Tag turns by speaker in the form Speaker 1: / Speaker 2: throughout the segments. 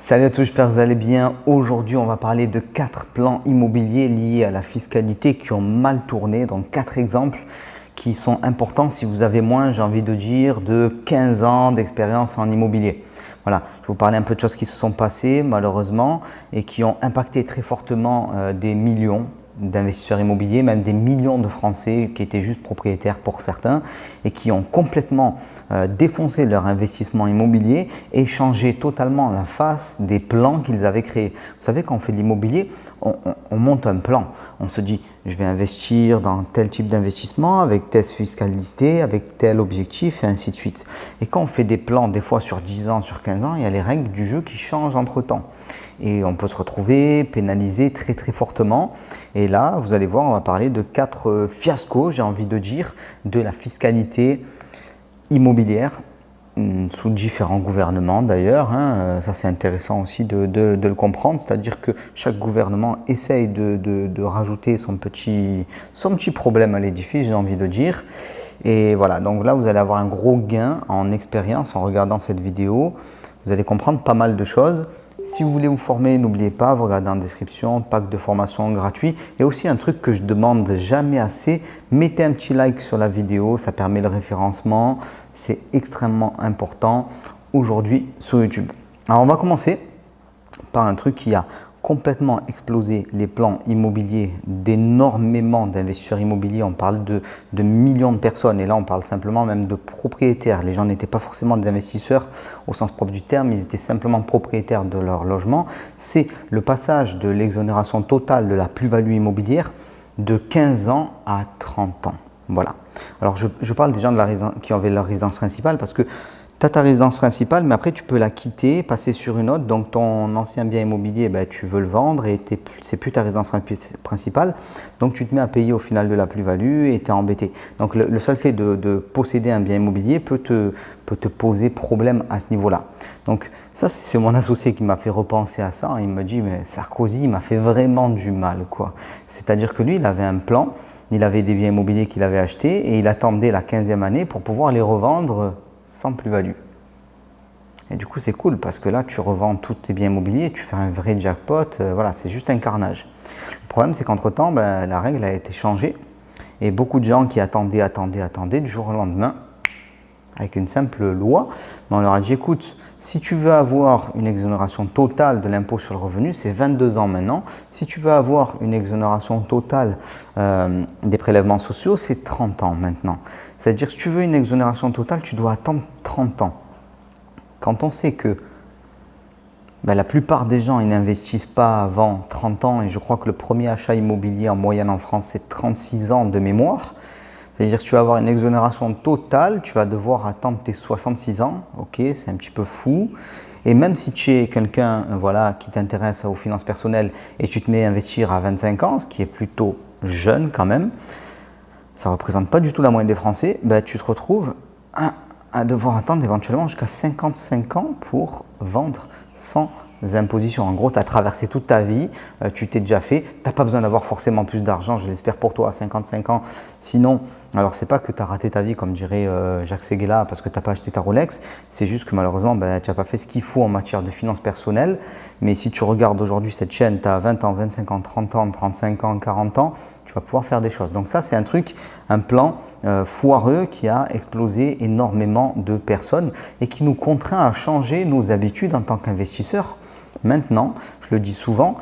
Speaker 1: Salut à tous, j'espère que vous allez bien. Aujourd'hui, on va parler de 4 plans immobiliers liés à la fiscalité qui ont mal tourné. Donc 4 exemples qui sont importants si vous avez moins, j'ai envie de dire, de 15 ans d'expérience en immobilier. Voilà, je vais vous parler un peu de choses qui se sont passées malheureusement et qui ont impacté très fortement des millions d'investisseurs immobiliers, même des millions de Français qui étaient juste propriétaires pour certains et qui ont complètement défoncé leur investissement immobilier et changé totalement la face des plans qu'ils avaient créés. Vous savez, quand on fait de l'immobilier, on monte un plan. On se dit, je vais investir dans tel type d'investissement, avec telle fiscalité, avec tel objectif et ainsi de suite. Et quand on fait des plans, des fois sur 10 ans, sur 15 ans, il y a les règles du jeu qui changent entre-temps. Et on peut se retrouver pénalisé très très fortement. Et là, vous allez voir, on va parler de 4 fiascos, j'ai envie de dire, de la fiscalité immobilière sous différents gouvernements d'ailleurs. Ça, c'est intéressant aussi de le comprendre. C'est-à-dire que chaque gouvernement essaye de rajouter son petit problème à l'édifice, j'ai envie de dire. Et voilà, donc là, vous allez avoir un gros gain en expérience en regardant cette vidéo. Vous allez comprendre pas mal de choses. Si vous voulez vous former, n'oubliez pas, vous regardez en description, pack de formation gratuit. Et aussi un truc que je demande jamais assez, mettez un petit like sur la vidéo, ça permet le référencement. C'est extrêmement important aujourd'hui sur YouTube. Alors on va commencer par un truc qui a complètement explosé les plans immobiliers d'énormément d'investisseurs immobiliers. On parle de millions de personnes et là on parle simplement même de propriétaires. Les gens n'étaient pas forcément des investisseurs au sens propre du terme, ils étaient simplement propriétaires de leur logement. C'est le passage de l'exonération totale de la plus-value immobilière de 15 ans à 30 ans. Voilà. Alors je parle des gens qui avaient leur résidence principale parce que tu as ta résidence principale, mais après tu peux la quitter, passer sur une autre. Donc ton ancien bien immobilier, tu veux le vendre et c'est plus ta résidence principale. Donc tu te mets à payer au final de la plus-value et tu es embêté. Donc le seul fait de posséder un bien immobilier peut te poser problème à ce niveau-là. Donc ça, c'est mon associé qui m'a fait repenser à ça. Il me dit, mais Sarkozy m'a fait vraiment du mal, quoi. C'est-à-dire que lui, il avait un plan, il avait des biens immobiliers qu'il avait achetés et il attendait la 15e année pour pouvoir les revendre sans plus-value. Et du coup, c'est cool parce que là, tu revends tous tes biens immobiliers, tu fais un vrai jackpot. Voilà, c'est juste un carnage. Le problème, c'est qu'entre-temps, la règle a été changée et beaucoup de gens qui attendaient du jour au lendemain, avec une simple loi, on leur a dit, écoute, si tu veux avoir une exonération totale de l'impôt sur le revenu, c'est 22 ans maintenant. Si tu veux avoir une exonération totale des prélèvements sociaux, c'est 30 ans maintenant. C'est-à-dire que si tu veux une exonération totale, tu dois attendre 30 ans. Quand on sait que la plupart des gens ils n'investissent pas avant 30 ans, et je crois que le premier achat immobilier en moyenne en France, c'est 36 ans de mémoire. C'est-à-dire que tu vas avoir une exonération totale, tu vas devoir attendre tes 66 ans. Ok, c'est un petit peu fou. Et même si tu es quelqu'un qui t'intéresse aux finances personnelles et tu te mets à investir à 25 ans, ce qui est plutôt jeune quand même, ça ne représente pas du tout la moyenne des Français, tu te retrouves à devoir attendre éventuellement jusqu'à 55 ans pour vendre sans impositions. En gros, tu as traversé toute ta vie, tu t'es déjà fait, tu n'as pas besoin d'avoir forcément plus d'argent, je l'espère pour toi, à 55 ans. Sinon, alors c'est pas que tu as raté ta vie, comme dirait Jacques Séguéla, parce que tu n'as pas acheté ta Rolex, c'est juste que malheureusement, tu n'as pas fait ce qu'il faut en matière de finances personnelles. Mais si tu regardes aujourd'hui cette chaîne, tu as 20 ans, 25 ans, 30 ans, 35 ans, 40 ans, tu vas pouvoir faire des choses. Donc ça, c'est un plan foireux qui a explosé énormément de personnes et qui nous contraint à changer nos habitudes en tant qu'investisseurs. Maintenant, je le dis souvent,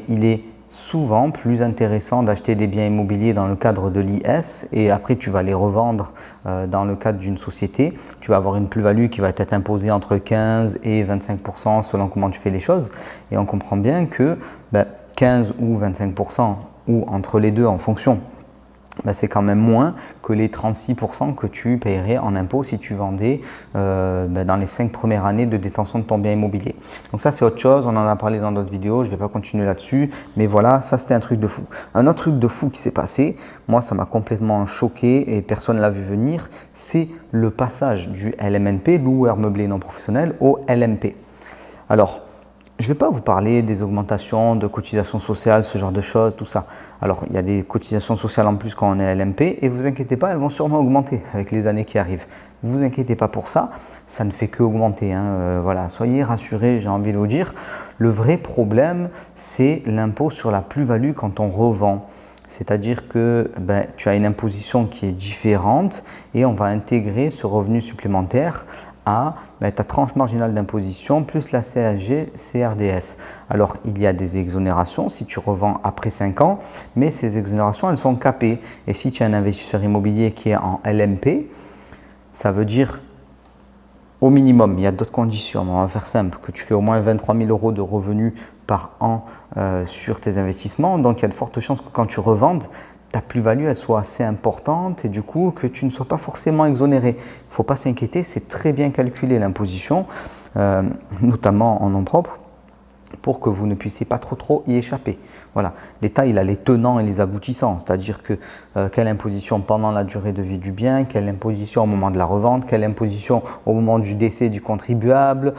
Speaker 1: il est souvent plus intéressant d'acheter des biens immobiliers dans le cadre de l'IS et après tu vas les revendre dans le cadre d'une société. Tu vas avoir une plus-value qui va être imposée entre 15 et 25% selon comment tu fais les choses. Et on comprend bien que 15 ou 25% ou entre les deux en fonction, c'est quand même moins que les 36% que tu paierais en impôt si tu vendais dans les 5 premières années de détention de ton bien immobilier. Donc ça, c'est autre chose, on en a parlé dans d'autres vidéos, je ne vais pas continuer là-dessus, mais voilà, ça c'était un truc de fou. Un autre truc de fou qui s'est passé, moi ça m'a complètement choqué et personne ne l'a vu venir, c'est le passage du LMNP, loueur meublé non professionnel, au LMP. Alors, je ne vais pas vous parler des augmentations de cotisations sociales, ce genre de choses, tout ça. Alors, il y a des cotisations sociales en plus quand on est LMP et vous inquiétez pas, elles vont sûrement augmenter avec les années qui arrivent. Ne vous inquiétez pas pour ça, ça ne fait que augmenter. Hein. Voilà, soyez rassurés, j'ai envie de vous dire. Le vrai problème, c'est l'impôt sur la plus-value quand on revend. C'est-à-dire que tu as une imposition qui est différente et on va intégrer ce revenu supplémentaire à ta tranche marginale d'imposition plus la CSG, CRDS. Alors, il y a des exonérations si tu revends après 5 ans, mais ces exonérations, elles sont capées. Et si tu es un investisseur immobilier qui est en LMP, ça veut dire au minimum, il y a d'autres conditions, on va faire simple, que tu fais au moins 23 000 € de revenus par an sur tes investissements. Donc, il y a de fortes chances que quand tu revendes, ta plus-value elle soit assez importante et du coup que tu ne sois pas forcément exonéré. Il ne faut pas s'inquiéter, c'est très bien calculé l'imposition, notamment en nom propre, pour que vous ne puissiez pas trop y échapper. Voilà. L'État, il a les tenants et les aboutissants, c'est-à-dire que quelle imposition pendant la durée de vie du bien, quelle imposition au moment de la revente, quelle imposition au moment du décès du contribuable.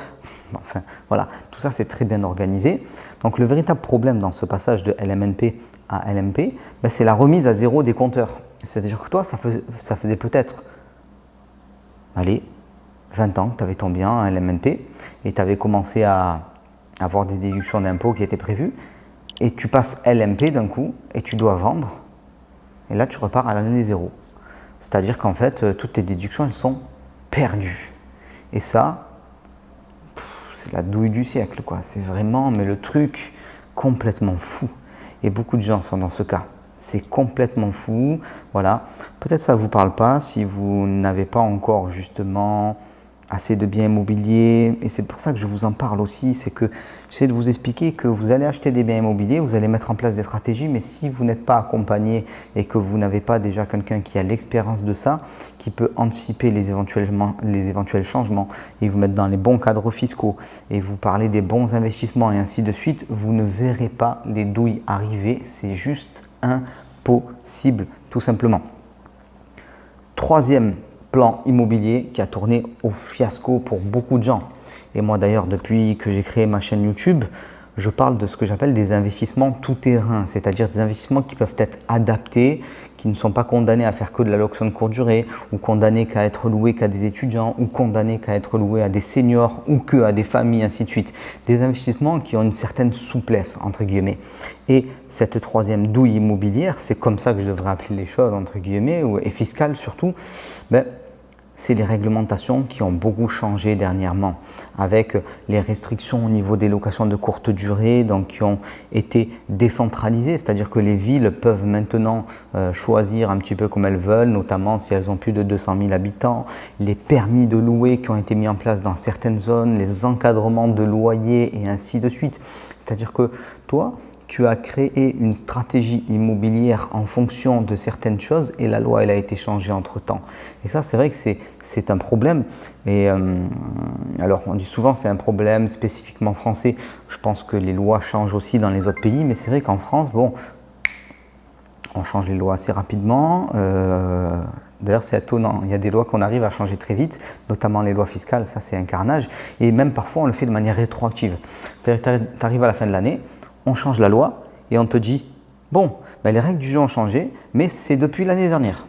Speaker 1: Enfin, voilà, tout ça c'est très bien organisé. Donc le véritable problème dans ce passage de LMNP à LMP, c'est la remise à zéro des compteurs. C'est-à-dire que toi, ça faisait peut-être, allez, 20 ans que tu avais ton bien à LMNP et tu avais commencé à avoir des déductions d'impôts qui étaient prévues et tu passes LMP d'un coup et tu dois vendre et là tu repars à l'année zéro. C'est-à-dire qu'en fait, toutes tes déductions, elles sont perdues. Et ça, c'est la douille du siècle, quoi. C'est vraiment, mais le truc complètement fou. Et beaucoup de gens sont dans ce cas. C'est complètement fou. Voilà. Peut-être ça ne vous parle pas si vous n'avez pas encore justement assez de biens immobiliers. Et c'est pour ça que je vous en parle aussi. C'est que j'essaie de vous expliquer que vous allez acheter des biens immobiliers, vous allez mettre en place des stratégies, mais si vous n'êtes pas accompagné et que vous n'avez pas déjà quelqu'un qui a l'expérience de ça, qui peut anticiper les éventuels changements et vous mettre dans les bons cadres fiscaux et vous parler des bons investissements et ainsi de suite, vous ne verrez pas les douilles arriver. C'est juste impossible, tout simplement. Troisième plan immobilier qui a tourné au fiasco pour beaucoup de gens. Et moi d'ailleurs, depuis que j'ai créé ma chaîne YouTube, je parle de ce que j'appelle des investissements tout-terrain, c'est-à-dire des investissements qui peuvent être adaptés, qui ne sont pas condamnés à faire que de la location de courte durée, ou condamnés qu'à être loués qu'à des étudiants, ou condamnés qu'à être loués à des seniors, ou que à des familles, ainsi de suite. Des investissements qui ont une certaine souplesse, entre guillemets. Et cette troisième douille immobilière, c'est comme ça que je devrais appeler les choses, entre guillemets, et fiscale surtout, c'est les réglementations qui ont beaucoup changé dernièrement, avec les restrictions au niveau des locations de courte durée, donc qui ont été décentralisées, c'est-à-dire que les villes peuvent maintenant choisir un petit peu comme elles veulent, notamment si elles ont plus de 200 000 habitants, les permis de louer qui ont été mis en place dans certaines zones, les encadrements de loyers et ainsi de suite. C'est-à-dire que toi, tu as créé une stratégie immobilière en fonction de certaines choses et la loi elle a été changée entre-temps. Et ça, c'est vrai que c'est un problème. Et alors, on dit souvent que c'est un problème spécifiquement français. Je pense que les lois changent aussi dans les autres pays, mais c'est vrai qu'en France, bon, on change les lois assez rapidement. D'ailleurs, c'est étonnant. Il y a des lois qu'on arrive à changer très vite, notamment les lois fiscales. Ça, c'est un carnage. Et même parfois, on le fait de manière rétroactive. C'est-à-dire que tu arrives à la fin de l'année, on change la loi et on te dit bon, les règles du jeu ont changé, mais c'est depuis l'année dernière.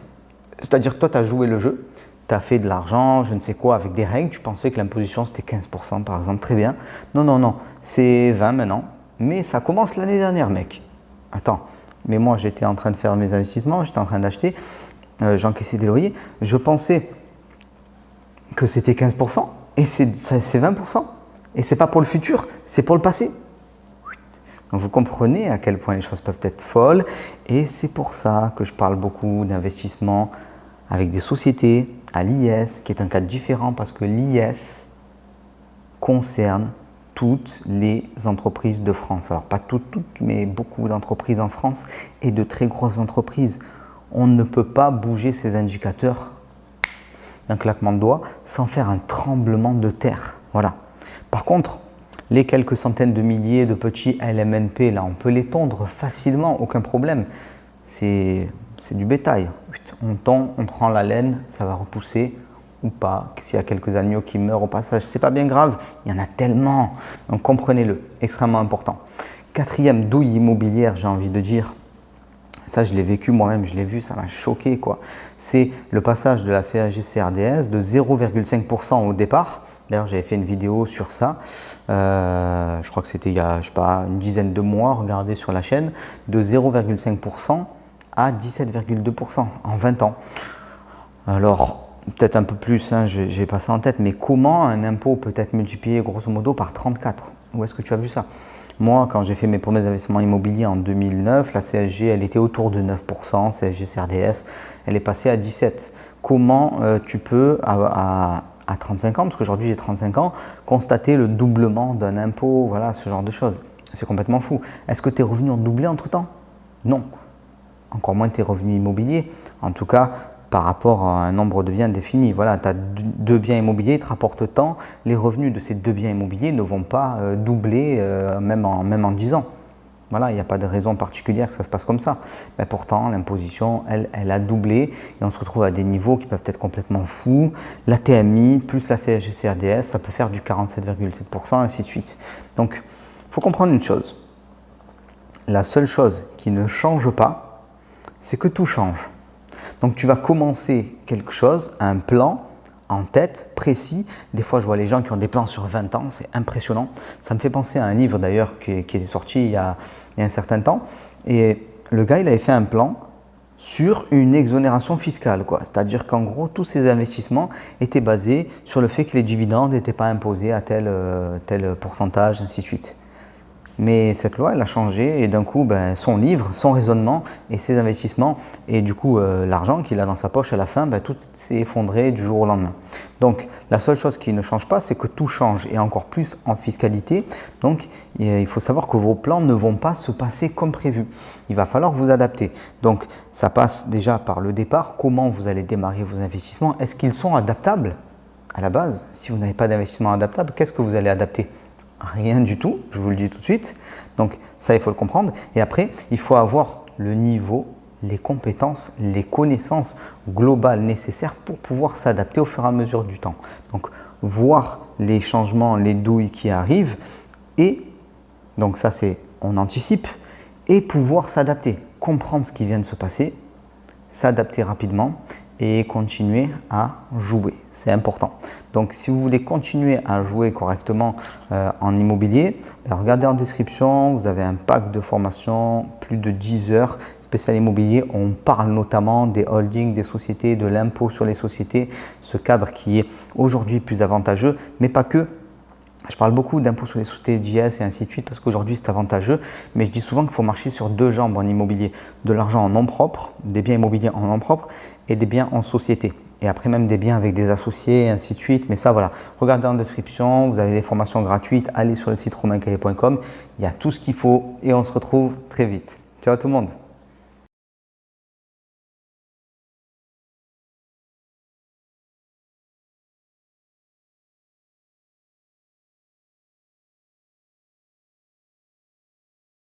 Speaker 1: C'est-à-dire que toi, tu as joué le jeu, tu as fait de l'argent, je ne sais quoi, avec des règles, tu pensais que l'imposition c'était 15% par exemple, très bien. Non, c'est 20 maintenant, mais ça commence l'année dernière, mec. Attends, mais moi j'étais en train de faire mes investissements, j'étais en train d'acheter, j'encaissais des loyers, je pensais que c'était 15% et c'est 20%. Et c'est pas pour le futur, c'est pour le passé. Donc vous comprenez à quel point les choses peuvent être folles et c'est pour ça que je parle beaucoup d'investissement avec des sociétés à l'IS, qui est un cas différent parce que l'IS concerne toutes les entreprises de France. Alors pas toutes, mais beaucoup d'entreprises en France et de très grosses entreprises. On ne peut pas bouger ces indicateurs d'un claquement de doigts sans faire un tremblement de terre. Voilà. Par contre, les quelques centaines de milliers de petits LMNP, là, on peut les tondre facilement, aucun problème. C'est du bétail. On tond, on prend la laine, ça va repousser, ou pas, s'il y a quelques agneaux qui meurent au passage, c'est pas bien grave, il y en a tellement, donc comprenez-le, extrêmement important. Quatrième douille immobilière, j'ai envie de dire, ça je l'ai vécu moi-même, je l'ai vu, ça m'a choqué quoi. C'est le passage de la CSG-CRDS de 0,5% au départ. D'ailleurs, j'avais fait une vidéo sur ça. Je crois que c'était il y a, je sais pas, une dizaine de mois, regardez sur la chaîne, de 0,5% à 17,2% en 20 ans. Alors, peut-être un peu plus, hein, j'ai pas ça en tête, mais comment un impôt peut être multiplié grosso modo par 34? Où est-ce que tu as vu ça? Moi, quand j'ai fait mes premiers investissements immobiliers en 2009, la CSG, elle était autour de 9%, CSG CRDS, elle est passée à 17%. Comment tu peux, à 35 ans, parce qu'aujourd'hui j'ai 35 ans, constater le doublement d'un impôt, voilà, ce genre de choses? C'est complètement fou. Est-ce que tes revenus ont doublé entre-temps? Non. Encore moins tes revenus immobiliers. En tout cas, par rapport à un nombre de biens défini. Voilà, tu as deux biens immobiliers, ils te rapportent tant, les revenus de ces deux biens immobiliers ne vont pas doubler même en 10 ans. Voilà, il n'y a pas de raison particulière que ça se passe comme ça. Mais pourtant, l'imposition, elle a doublé et on se retrouve à des niveaux qui peuvent être complètement fous. La TMI plus la CSG-CRDS, ça peut faire du 47,7%, ainsi de suite. Donc, il faut comprendre une chose. La seule chose qui ne change pas, c'est que tout change. Donc tu vas commencer quelque chose, un plan en tête, précis. Des fois je vois les gens qui ont des plans sur 20 ans, c'est impressionnant. Ça me fait penser à un livre d'ailleurs qui est sorti il y a un certain temps. Et le gars il avait fait un plan sur une exonération fiscale, quoi. C'est-à-dire qu'en gros tous ces investissements étaient basés sur le fait que les dividendes n'étaient pas imposés à tel pourcentage, ainsi de suite. Mais cette loi, elle a changé et d'un coup, son livre, son raisonnement et ses investissements et du coup l'argent qu'il a dans sa poche à la fin, tout s'est effondré du jour au lendemain. Donc la seule chose qui ne change pas, c'est que tout change et encore plus en fiscalité. Donc il faut savoir que vos plans ne vont pas se passer comme prévu. Il va falloir vous adapter. Donc ça passe déjà par le départ. Comment vous allez démarrer vos investissements? Est-ce qu'ils sont adaptables à la base? Si vous n'avez pas d'investissement adaptable, qu'est-ce que vous allez adapter? Rien du tout, je vous le dis tout de suite. Donc ça, il faut le comprendre. Et après, il faut avoir le niveau, les compétences, les connaissances globales nécessaires pour pouvoir s'adapter au fur et à mesure du temps. Donc voir les changements, les douilles qui arrivent et donc ça c'est on anticipe et pouvoir s'adapter, comprendre ce qui vient de se passer, s'adapter rapidement et continuer à jouer. C'est important. Donc, si vous voulez continuer à jouer correctement en immobilier, regardez en description, vous avez un pack de formation, plus de 10 heures spécial immobilier. On parle notamment des holdings, des sociétés, de l'impôt sur les sociétés, ce cadre qui est aujourd'hui plus avantageux, mais pas que. Je parle beaucoup d'impôts sur les sociétés d'IS et ainsi de suite parce qu'aujourd'hui c'est avantageux, mais je dis souvent qu'il faut marcher sur deux jambes en immobilier, de l'argent en nom propre, des biens immobiliers en nom propre et des biens en société. Et après même des biens avec des associés et ainsi de suite. Mais ça voilà, regardez en description, vous avez des formations gratuites, allez sur le site romaincaillé.com, il y a tout ce qu'il faut et on se retrouve très vite. Ciao tout le monde.